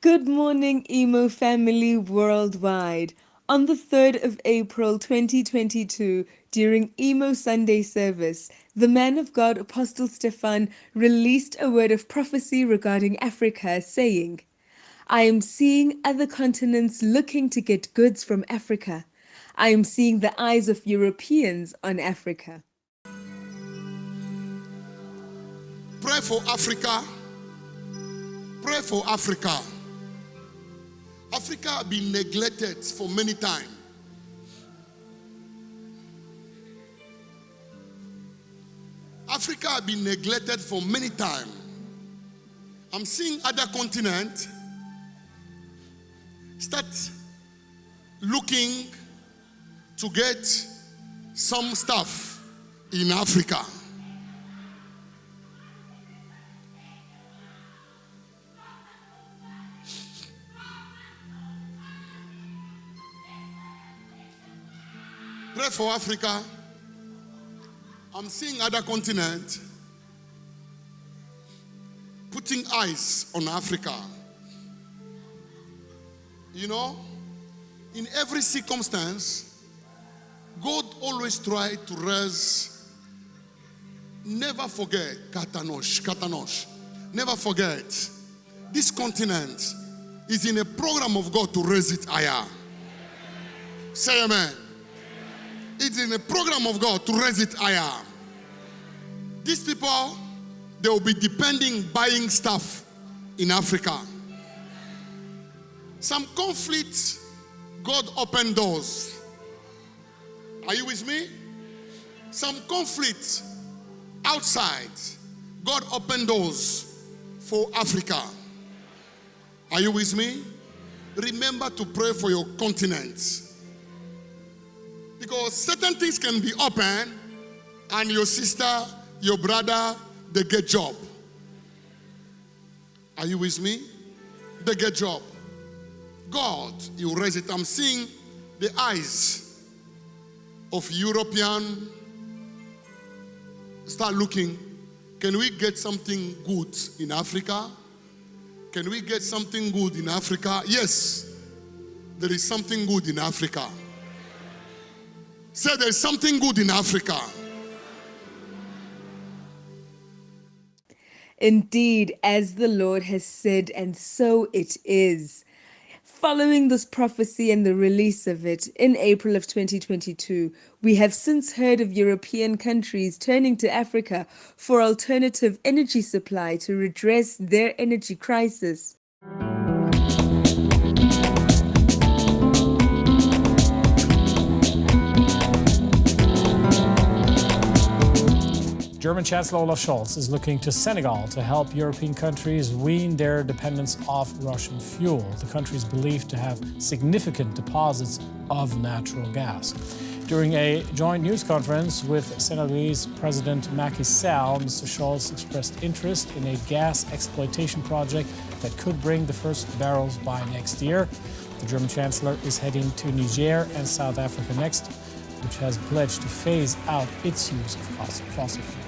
Good morning, Emo family worldwide. On the 3rd of April 2022, during Emo Sunday service, the man of God, Apostle STEPHAN, released a word of prophecy regarding Africa, saying, I am seeing other continents looking to get goods from Africa. I am seeing the eyes of Europeans on Africa. Pray for Africa. Pray for Africa. Africa has been neglected for many times. Africa has been neglected for many times. I'm seeing other continents start looking to get some stuff in Africa. Pray for Africa. I'm seeing other continents putting eyes on Africa. You know, in every circumstance, God always tries to raise. Never forget, Katanosh. Never forget, this continent is in a program of God to raise it higher. Say amen. It's in a program of God to raise it higher. These people, they will be depending, buying stuff in Africa. Some conflicts, God opened doors. Are you with me? Some conflicts outside, God opened doors for Africa. Are you with me? Remember to pray for your continent. Because certain things can be open and your sister, your brother, they get job. Are you with me? They get job. God, you raise it. I'm seeing the eyes of European start looking. Can we get something good in Africa? Can we get something good in Africa? Yes, there is something good in Africa. Say there's something good in Africa. Indeed, as the Lord has said, and so it is. Following this prophecy and the release of it in April of 2022, we have since heard of European countries turning to Africa for alternative energy supply to redress their energy crisis. German Chancellor Olaf Scholz is looking to Senegal to help European countries wean their dependence off Russian fuel. The country is believed to have significant deposits of natural gas. During a joint news conference with Senegalese President Macky Sall, Mr. Scholz expressed interest in a gas exploitation project that could bring the first barrels by next year. The German Chancellor is heading to Niger and South Africa next, which has pledged to phase out its use of fossil fuels.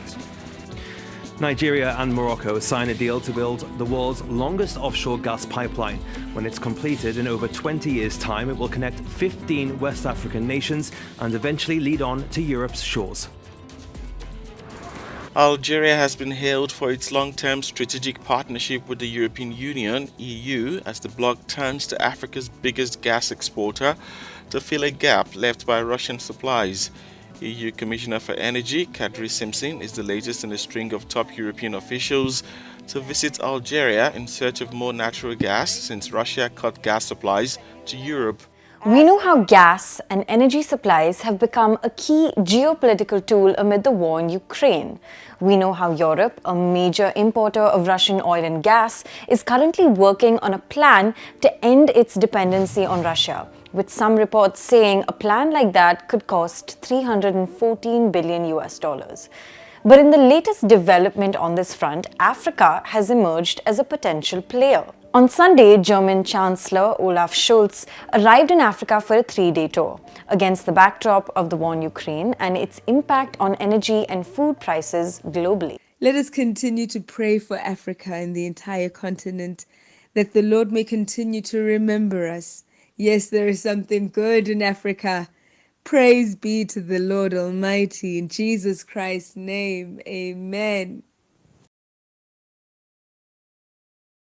Nigeria and Morocco sign a deal to build the world's longest offshore gas pipeline. When it's completed in over 20 years' time, it will connect 15 West African nations and eventually lead on to Europe's shores. Algeria has been hailed for its long-term strategic partnership with the European Union, EU, as the bloc turns to Africa's biggest gas exporter to fill a gap left by Russian supplies. EU Commissioner for Energy, Kadri Simpson, is the latest in a string of top European officials to visit Algeria in search of more natural gas since Russia cut gas supplies to Europe. We know how gas and energy supplies have become a key geopolitical tool amid the war in Ukraine. We know how Europe, a major importer of Russian oil and gas, is currently working on a plan to end its dependency on Russia, with some reports saying a plan like that could cost $314 billion. But in the latest development on this front, Africa has emerged as a potential player. On Sunday, German Chancellor Olaf Scholz arrived in Africa for a 3-day tour. Against the backdrop of the war in Ukraine and its impact on energy and food prices globally. Let us continue to pray for Africa and the entire continent. that the Lord may continue to remember us. Yes, there is something good in Africa. Praise be to the Lord Almighty. In Jesus Christ's name, amen.